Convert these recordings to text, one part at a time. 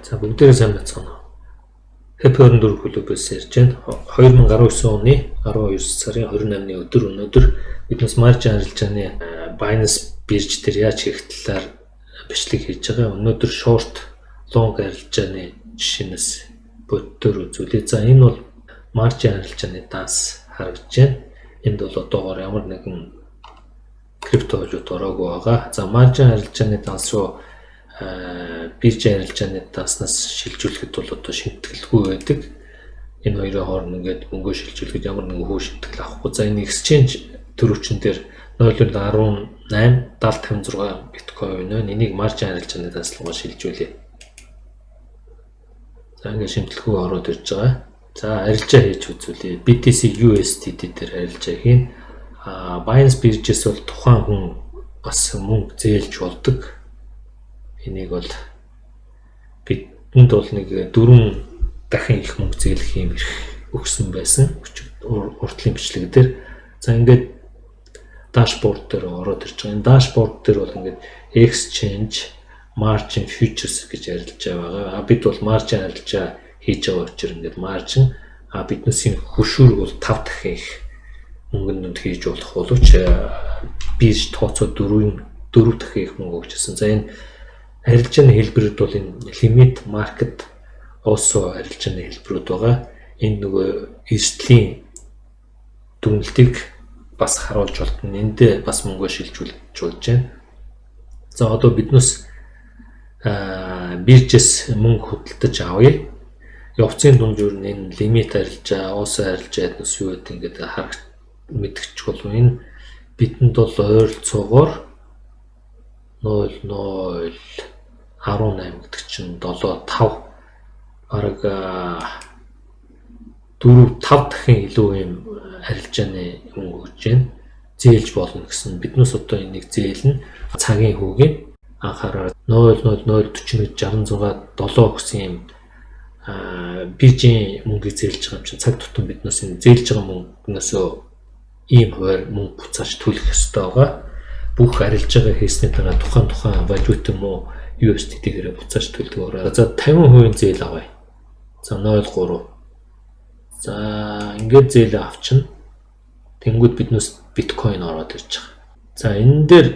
За бүгдээрээ сайн байцгаана. Happy 24 клубээс ярьж байна. 2019 оны 12 сарын 28-ны өнөөдөр бид нас маржин арилжааны Binance бирж дээр яаж хийх талаар бичлэг хийж байгаа. Өнөөдөр short long арилжааны жишээнээс бодтоор үзүүлээ. За энэ бол маржин арилжааны данс харагдж байна. Энд бол одоогоор ямар нэгэн криптовалют ороогүй байгаа. За маржин арилжааны данс руу бирж арилжааны данснаас шилжүүлэхэд бол одоо шимтгэлгүй байдаг. Энэ хоёрын хооронд ингээд мөнгө шилжүүлэхэд ямар нэгэн хөө шимтгэл авахгүй. За энэ exchange төрөвчин дээр 0.18 7056 биткойн байна. Энийг маржин арилжааны данслуугаар шилжүүлээ. За ингээд шимтгэлгүй ороод ирж байгаа. За арилжаа хийж үзүүлээ. BTC USDT дээр арилжаа хийн. Binance биржээс бол тухайн хүн бас мөнгө зээлж болдог. Энийг бол бидэнд бол нэг 4 дахин их мөнгө зээлэх юм их өгсөн байсан. Уртлын бичлэг дээр. За ингээд дашборд дээр ороод ирж байгаа. Энэ дашборд дээр бол ингээд exchange margin futures гэж арилжаа байгаа. Бид бол margin арилжаа хийж байгаа учраас ингээд margin биднээс энэ хөшүүрг бол 5 дахин их мөнгөнд хийж болох боловч бирж тооцоо 4 дахин их мөнгө өгчсэн. За энэ арилжааны хэлбэрүүд бол энэ limit market also арилжааны хэлбэрүүд байгаа. Энэ нөгөө эрсдлийн дүгнэлтийг бас харуулж болтон эндээ бас мөнгө шилжүүлж болж байна. За одоо биднээс биржээс мөнгө худалдаж авъя. Явцын дунд юу энэ limit арилжаа, also арилжаа гэднээс юу гэдэг ингээд харагд мэдгч болов. Энэ бидэнд бол ойролцоогоор 0.0 18 гэдэг чинь 7.5 бараг 4-5 дахин илүү юм арилжааны мөнгө өгч байна. Зээлж болно гэсэн. Биднээс одоо энийг зээлнэ. Цагийн хүүгийн анхаарал 0.041 66 7 гэсэн юм биржийн мөнгөийг зээлж байгаа юм чинь цаг тутам биднээс энэ зээлж байгаа мөнгнөөс ийм хуваар мөнгө буцааж төлөх ёстой байгаа. Бүх арилжаагаа хийсний дараа тухайн валют юм уу USDT-гээрээ буцааж төлдөг. За 50% зээл авъя. За 0.3. За ингээд зээл авчихна. Тэнгүүд биднээс биткойн ороод ирж байгаа. За энэ дээр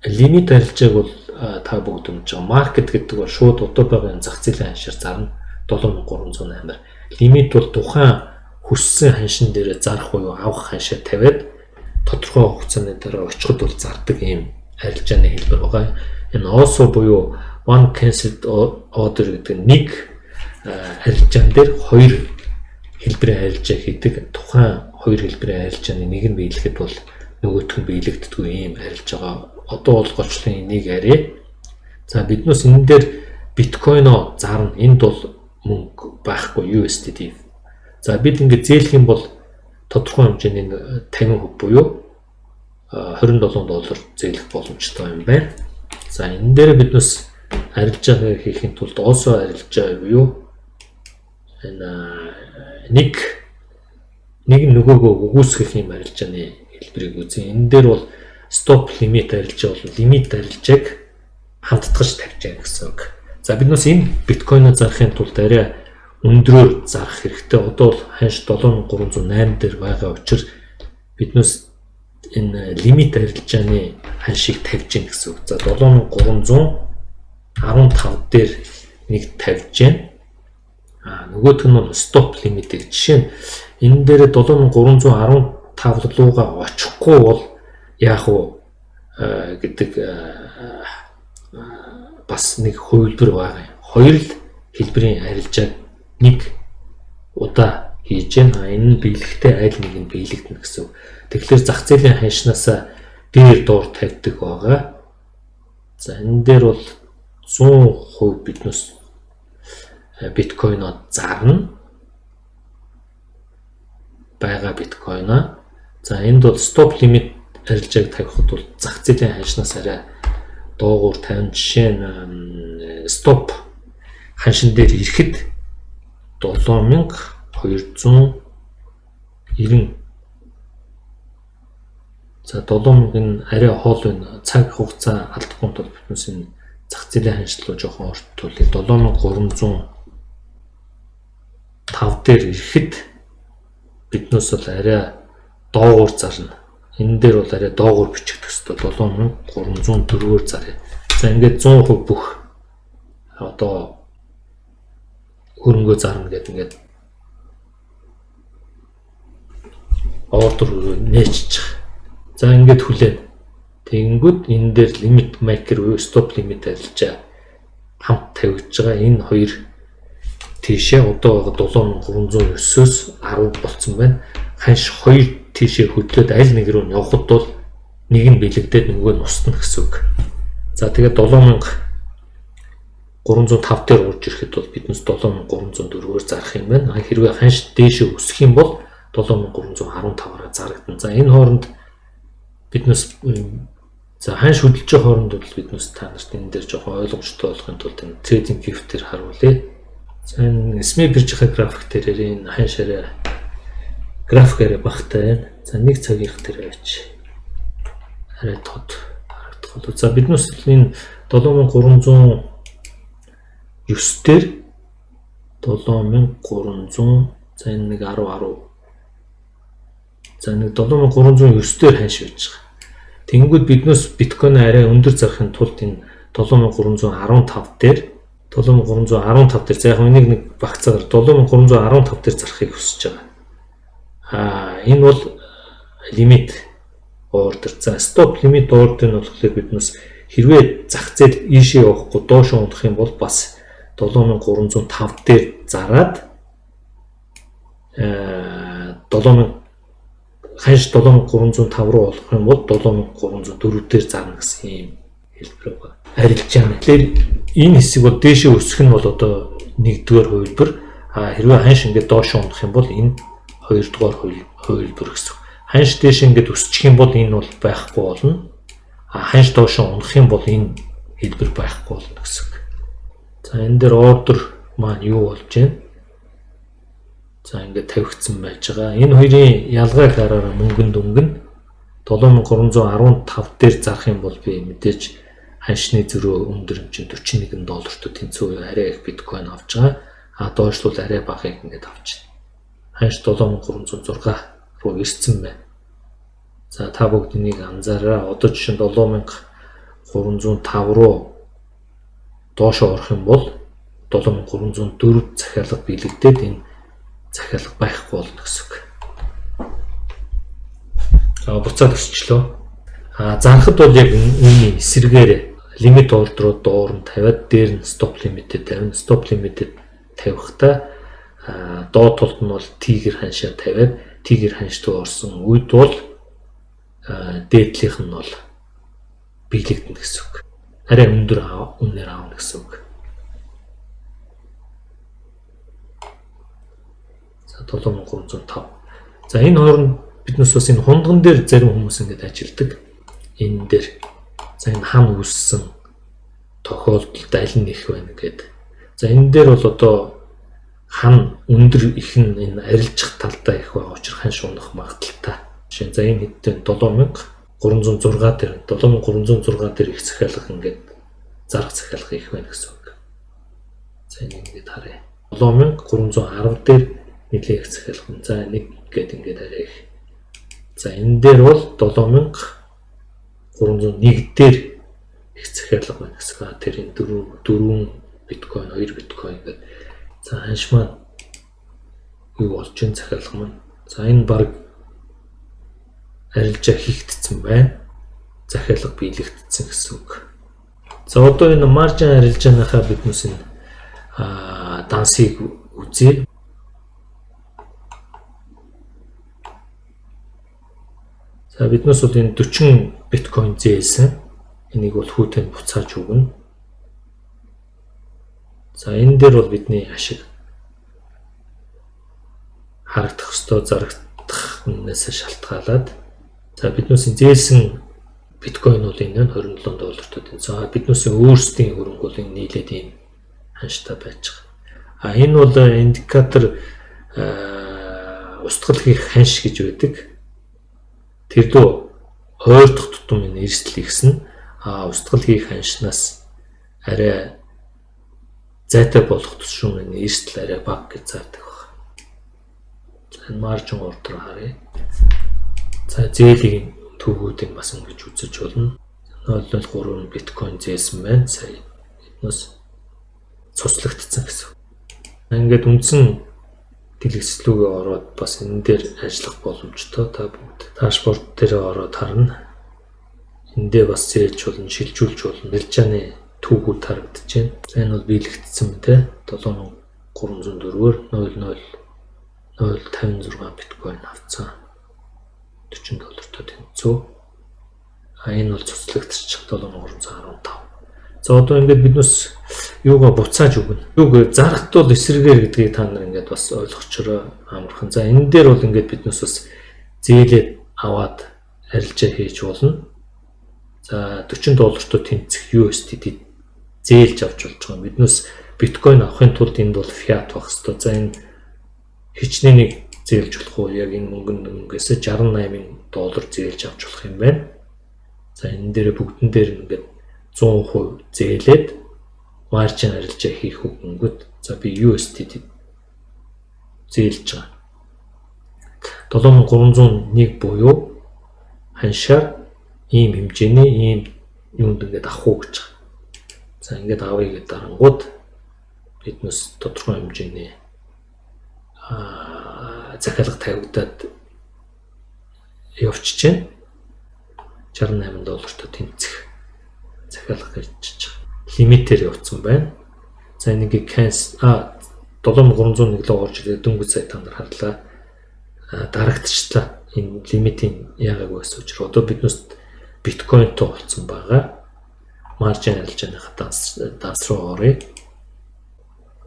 лимит арилжааг бол та бүгд мэдж байгаа. Маркет гэдэг бол шууд одоо байгаа зах зээлийн ханшаар зарна 7308-аар. Лимит бол тухайн хүссэн ханшин дээр зарах буюу авах ханшаа тавиад тодорхой хугацааны дараа очиход бол зардаг юм арилжааны хэлбэр байгаа. Энэ also буюу one cancelled order гэдэг нэг арилжаан дээр хоёр хэлбэрийн арилжаа хийдэг. Тухайн хоёр хэлбэрийн арилжааны нэг нь биелэхэд бол нөгөөх нь биелэгддэггүй ийм арилжаагаа одоо бол голчлон энийг арья. За биднээс энэ дээр биткойно зарна. Энд бол мөнгө байхгүй USDT. За бид ингээд зээлэх юм бол тодорхой хэмжээний 50% буюу $27 зээлэх боломжтой юм байна. За энэ дээр биднээс арилжаа хийхин тулд also арилжаа буюу энэ нэг нөгөөгөө үгүйсгэх юм арилжааны хэлбэрийг үзье. Энэ дээр бол stop limit арилжаа бол лимит арилжааг хамтдагч тавьж байгаа гэсэн үг. За биднээс энэ биткойноо зарахын тулд арай өндрөөр зарах хэрэгтэй. Одоо бол ханш 7308 дээр байгаа учраас биднээс энэ лимит арилжааны ханшийг тавьж гин гэсэн үг. За 7315 дээр нэг тавьж гин. Нөгөөх нь бол стоп лимит гэх жишээ нь энэ дээр 7315 руугаа очихгүй бол яах вэ гэдэг бас нэг хувилбар байгаа. Хоёр л хэлбэрийн арилжааг нэг удаа хийж гэн. Энэ нь биелэхтэй аль нэг нь биелэгдэнэ гэсэн. Тэгэхээр зах зээлийн ханшнаас дээр доор тавьдаг байгаа. За энэ дээр бол 100% биднээс биткойноо зарна. Бага биткойноо. За энд бол стоп лимит арилжааг тавихад бол зах зээлийн ханшнаас арай доогуур тавина. Жишээ нь стоп ханшин дээр ирэхэд 7290. За 7000 нь арай хоол байна. Цаг хугацаа алдахгүй тул биднээс энэ зах зээлийн ханш руу жоохон ортуулъя. 7305 дээр ирэхэд биднээс бол арай доогуур зарна. Энэ дээр бол арай доогуур бичих төстэй 7304-өөр заръя. За ингээд 100% бүх одоо хөрөнгөө зарна гэдэг ингээд ордер нээчих. За ингээд хүлээн. Тэгэнгүүт энэ дээр limit maker буюу stop limit арилжаа хамт тавьж байгаа. Энэ хоёр тийшээ одоо 7309-өөс 10 болцсон байна. Ханш хоёр тийшээ хөдлөөд аль нэг рүү явхад бол нэг нь бэлэгдээд нөгөө нь устна гэсэн үг. За тэгээд 7305 дээр урж ирэхэд бол биднээс 7304-өөр зарах юм байна. Хэрвээ ханш дээшээ өсөх юм бол 7315-аараа зарагдана. За энэ хооронд биднээс ханш хөдөлж байгаа хооронд бол биднээс та нарт энэ дээр жоохон ойлгомжтой болохын тулд энэ trading gift-ээр харуулъя. За энэ SME биржийн график дээр энэ ханш арай график арай багтай байна. За нэг цагийнх дээр авч арай тод харагдах бол. За биднээс энэ 7309 дээр 7300 за энэ нэг 10 за нэг 7309 дээр ханш байж байгаа. Тэнгүүд биднээс биткойн арай өндөр зарахын тулд энэ 7315 дээр за яг энийг нэг багцаагаар 7315 дээр зарахыг хүсэж байгаа. Энэ бол лимит ордер. За стоп лимит ордер нь болохоор биднээс хэрвээ зах зээл ийшээ явахгүй доош унах юм бол бас 7305 дээр зараад 7305 руу болох юм бол 7304 дээр зарна гэсэн юм хэлбэр байна. Арилжаана. Тэгэхээр энэ хэсэг бол дээшээ өсөх нь бол одоо 1-р хувилбар. Хэрвээ ханш ингээд доош унах юм бол энэ 2-р хувилбар гэсэн. Ханш дээшээ ингээд өсчих юм бол энэ бол байхгүй болно. Ханш доош унах юм бол энэ хэлбэр байхгүй болно гэсэн. За энэ дээр ордер маань юу болж байна? За ингээд тавигдсан байж байгаа. Энэ хоёрын ялгааг хараараа мөнгөнд өнгөн 7315 дээр зарах юм бол би мэдээж ханшны зөрөө өндөр хэмжээнд $41 тэнцүү арай их биткойн авч байгаа. Доошлол арай багыг ингээд авч байна. Ханш 7306 руу ирсэн байна. За та бүгд энийг анзаараа. Одоо жишээ нь 7305 руу доош орох юм бол 7304 захиалга биелэгдээд энэ захиалга байхгүй болно гэсэн үг. За буцаад өсчлөө. Зарахад бол яг үүний эсрэгээр лимит ордероо доор нь тавиад дээр нь стоп лимитэд тавина. Стоп лимитэд тавихтаа доод толд нь бол тигр ханшаа тавиад тигр ханштай орсон үед бол дээдлийнх нь бол биелэгдэнэ гэсэн үг. Арай өндөр үнээр аавна гэсэн үг. За 7305. За энэ хооронд биднээс бас энэ хундган дээр зарим хүмүүс ингэж ажилдаг. Энэ дээр за энэ хан үүссэн тохиолдолд аль нь их байна гэдэг. За энэ дээр бол одоо хан өндөр их нь энэ арилжих талдаа их байгаа учраас хан шунах магадaltaй. Жишээ за энэ хэдэн 7306 дээр 7306 дээр их захиалга ингээд зарах захиалга их байна гэсэн үг. За энэ ингээд харъя. 7310 дээр нэлээд их захиалга. За нэг гээд ингээд арай их. За энэ дээр бол 7301 дээр их захиалга байна гэсэн. Тэр энэ 4 биткойн 2 биткойн гэдэг. За ханш маань юу болж энэ захиалга маань. За энэ баг арилжаа хийгдсэн байна. Захиалга биелэгдсэн гэсэн үг. За одоо энэ маржин арилжааныхаа биднээс энэ дансыг үзье. За биднээс бол энэ 40 биткойн зээлсэн. Энийг бол хүүтэн буцааж өгнө. За энэ дээр бол бидний ашиг харагдах ёстой зарагдах үнээс шалтгаалаад за биднээс зээлсэн биткойн бол энэ $27 за биднээс өөрсдийн хөрөнгө бол энэ нийлээд ийм ханштай байж байгаа. Энэ бол индикатор устгал хийх ханш гэж байдаг. Тэр дөө ойртох тутам энэ эрсдэл ихсэн. Устгал хийх ханшнаас арай зайтай болох тусам энэ эрсдэл арай бага гэж заадаг байна. За энэ маржин ордер харъя. За зээлийн төвгүүдийг бас ингэж үзэж болно. 0.3 биткойн зээсэн байна. Сая эднээс цуслагдсан гэсэн. Ингээд үндсэн дэлгэцлүүгээ ороод бас энэ дээр ажиллах боломжтой. Та бүгд дашборд дээр ороод харна. Эндээ бас зээлж болно, шилжүүлж болно. Арилжааны түүхүүд харагдаж байна. За энэ бол биелэгдсэн мэт 7304-өөр 0.056 биткойн авцсан. $40 тэнцүү. Энэ бол цуцлагдчих 7315. За одоо ингээд биднээс юугаа буцааж өгнө. Юуг зарахт бол эсрэгээр гэдгийг та нар ингээд бас ойлгочроо амархан. За энэ дээр бол ингээд биднээс бас зээлээд аваад арилжаа хийж болно. За $40 тэнцэх USDT зээлж авч болж байгаа. Биднээс биткойн авахын тулд энд бол fiat байх хэвээр. За энэ хичнээн нэг зээлж болох уу? Яг энэ мөнгөөс $68 зээлж авч болох юм байна. За энэ дээр бүгдэн дээр ингээд 100% зээлээд маржин арилжаа хийх хөнгөд за би USDT зээлж байгаа. 7301 буюу ханшаар ийм хэмжээний ийм юунд ингээд авах уу гэж байгаа. За ингээд авъя гэдэг дарангууд биднээс тодорхой хэмжээний захиалга тавигдаад явчихж байна. $68 тэнцэх захиалга хийж байгаа. Лимитээр явуулсан байна. За энийг cancel 7301 лөө орж ирээд дөнгөж сая та нар харлаа. Дарагдчихлаа. Энэ лимитийн яагаад байсан учраас одоо биднээс биткойнтой болсон байгаа. Маржин арилжааныхаа данс руу оръё.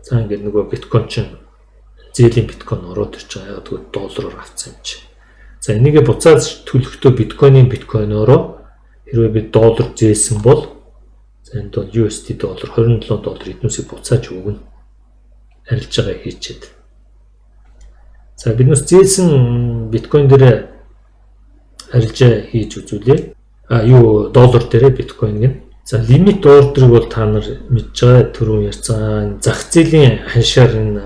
За ингээд нөгөө биткойн чинь зээлийн биткойн ороод ирж байгаа. Яг тэгвэл доллараар авсан юм чи. За энийгээ буцаад төлөхдөө биткойноороо хэрвээ би доллар зээлсэн бол за энд бол USD доллар $27 эднүсийг буцааж өгнө. Арилжаагаа хийчихэд. За биднээс зээлсэн биткойн дээр арилжаа хийж үзүүлээ. Доллар дээр биткойн гэн. За лимит ордерыг бол та нар мэдж байгаа түрүүн ярьсан зах зээлийн ханшаар энэ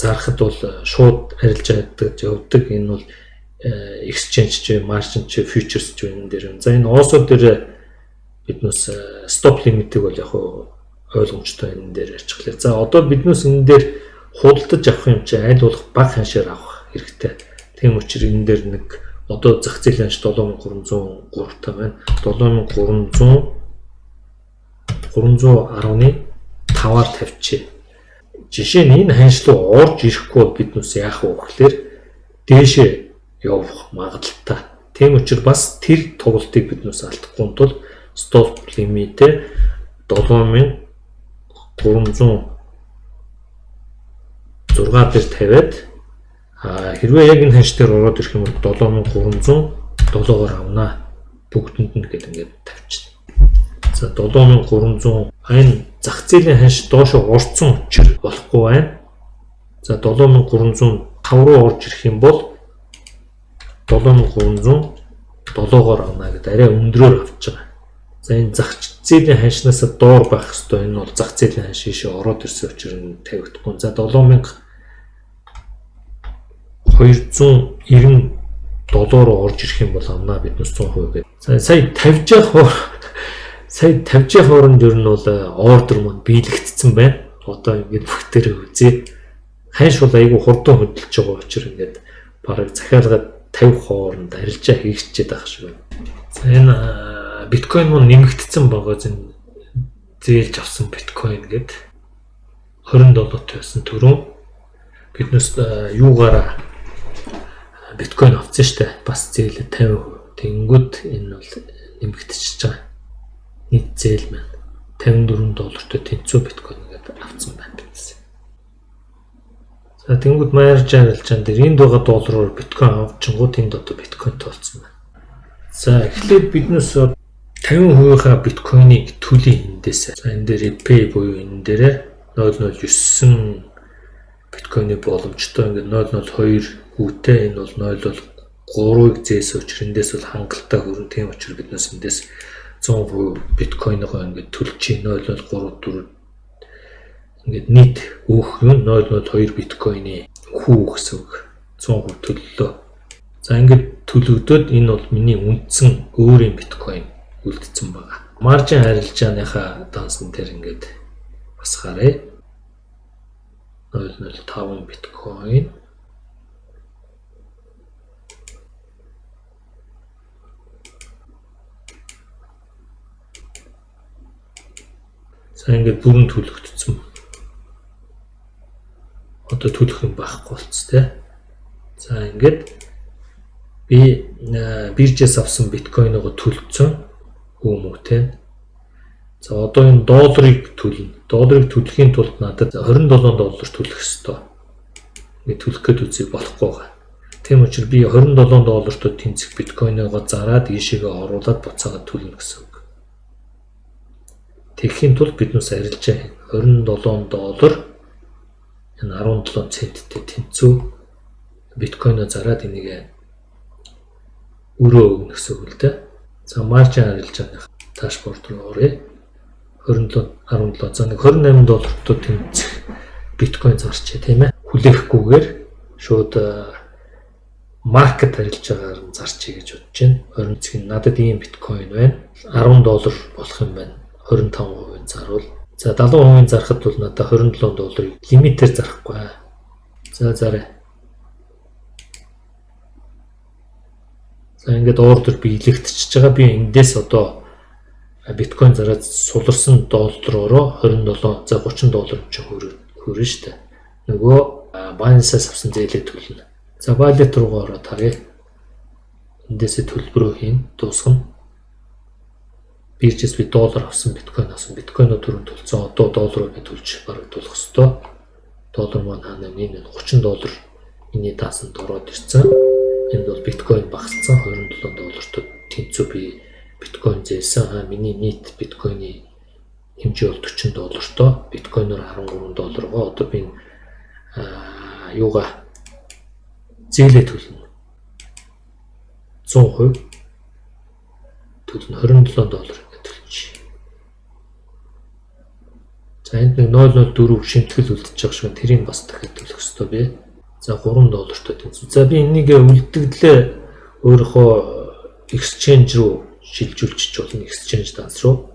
зарахад бол шууд арилжаа явдаг. Энэ бол exchange ч margin ч futures ч энэ дээр. За энэ OSO дээр биднээс stop limit-ийг бол яг ойлгомжтой энэ дээр ярьчихлаа. За одоо биднээс энэ дээр худалдаж авах юм чи аль болох бага ханшаар авах хэрэгтэй. Тийм учраас энэ дээр нэг одоо зах зээлийн ханш 7303 та байна. 310.5-аар тавьчих. Жишээ нь энэ ханш руу орж ирэхгүй бол биднээс яах вэ гэхээр дээшээ явах магадлалтай. Тийм учраас бас тэр тоглолтыг биднээс алдахгүй тул stop limit-ээ 7306 дээр тавиад хэрвээ яг энэ ханш дээр ороод ирэх юм бол 7307-оор авнаа. Бүгдэнд нь гэдэг ингээд тавьчихна. За 7300 энэ зах зээлийн ханш доошо орцсон учраас болохгүй байна. За 7305 руу орж ирэх юм бол 7307-оор авнаа гэдэг арай өндрөөр авч байгаа. За энэ зах зээлийн ханшнаас доор байх хэвээр энэ бол зах зээлийн ханш ийшээ ороод ирсэн учраас энэ тавигдахгүй. За $7290 руу орж ирэх юм бол авнаа биднээс 100% гэдэг. За сая тавьж явах хооронд ер нь бол ордер маань биелэгдсэн байна. Одоо ингээд бүгдээрээ үзье. Ханш бол айгүй хурдан хөдөлж байгаа учраас ингээд бараг захиалгаад тавих хооронд арилжаа хийгчээд байх шиг байна. За энэ биткойн мөн нэмэгдсэн байгаа зэн зээлж авсан биткойн гээд $20 байсан түрүүн биднээс юугаараа биткойн авсан штэ бас зээлээ 50%. Тэнгүүд энэ бол нэмэгдчихэж байгаа. Нийт зээл маань $54 тэнцүү биткойн гэдэг авсан байна гэсэн. За тэнгүүд маржин арилжаан дээр энд байгаа доллараар биткойн авчингууд энд одоо биткойн тоолцсон байна. За эхлээд биднээс 50%-ийнхаа биткойныг төлөе эндээс. За энэ дээр pay буюу энэ дээр 009 биткойны боломжтой ингээд 002 хүүтэй энэ бол 003-ыг зээсэн учраас эндээс бол хангалттай хүрэн. Тийм учраас биднээс эндээс 100% биткойногоо ингээд төлж чинь 0.34 ингээд нийт өөх юм 0.2 биткойны хүү гэсэн үг 100% төллөө. За ингээд төлөгдөд энэ бол миний үндсэн өөрийн биткойн үлдсэн байгаа. Маржин харилцааныхаа дансан дээр ингээд бас харъя. 0.05 биткойн. За ингээд бүрэн төлөгдсөн. Одоо төлөх юм байхгүй болц тэ. За ингээд би биржээс авсан биткойноо төлцсөн юм уу те. За одоо энэ долларыг төлнө. Долларыг төлөхийн тулд надад $27 төлөх ёстой. Ингээд төлөх гээд үзье болохгүй байгаа. Тийм учраас би $27-д тэнцэх биткойноо зараад ийшээгээ оруулаад буцаагаад төлнө гэсэн үг. Тэгэхийн тулд биднээс арилжаа хийнэ. $27 энэ 17 центтэй тэнцүү биткойноо зараад энийг өрөө өгнө гэсэн үг л дээ. За маржин арилжааных дашборд руу оръё. 17 за нэг $28 тэнцэх биткойн зарчээ тийм ээ. Хүлээхгүйгээр шууд маркет арилжаагаар нь зарчээ гэж бодож байна. 20 цэг надад ийм биткойн байна. $10 болох юм байна. 25% зарвал. За 70% зарахад бол надад $27 лимитээр зарахгүй. За зараа. За ингээд ордер биелэгдчихэж байгаа. Би эндээс одоо биткойн зараад суларсан доллароо 27 за $30 ч хүрнэ шүү дээ. Нөгөө Binance-аас авсан зээлээ төлнө. За wallet руугаа ороод харъя. Эндээсээ төлбөрөө хийн, дуусгана. Биржээс би доллар авсан, биткойн авсан. Биткойноо түрүүн төлсөн. Одоо долларыг төлж барагдуулах ёстой. Доллар маань хаана энэ $30 миний даасанд ороод ирсэн. Энд бол биткойн багассан $27 тэнцүү би биткойн зээлсэн. Миний нийт биткойны хэмжээ бол $40. Биткойноор $13 гоо. Одоо би юугаа зээлээ төлнө. 100% төлнө $27 төлж. За энд нэг 0.04 шимтгэл үлдчихэж байгаа шиг тэрийг бас дахиад төлөх ёстой би. За $3 тэнцүү. За би энийг үлдэгдлээ өөрийнхөө exchange руу шилжүүлчих болно. Exchange данс руу.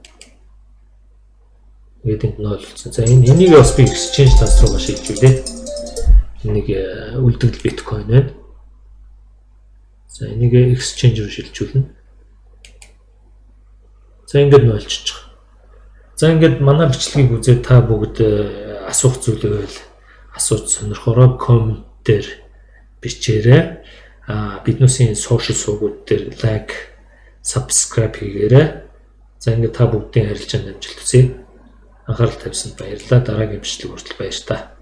Энд 0 болсон. За энийг бас би exchange данс руу шилжүүлээ. Энийг үлдэгдэл биткойн байна. За энийг exchange руу шилжүүлнэ. За ингээд нөлчж байгаа. За ингээд манай бичлэгийг үзээд та бүгд асуух зүйл байвал асууж сонирхороо коммент дээр бичээрэй. Биднээсийн сошиал сувгууд дээр лайк, subscribe хийгээрэй. За ингээд та бүгдийн харилцаанд амжилт хүсье. Анхаарал тавьсанд баярлалаа. Дараагийн бичлэг хүртэл баяр та.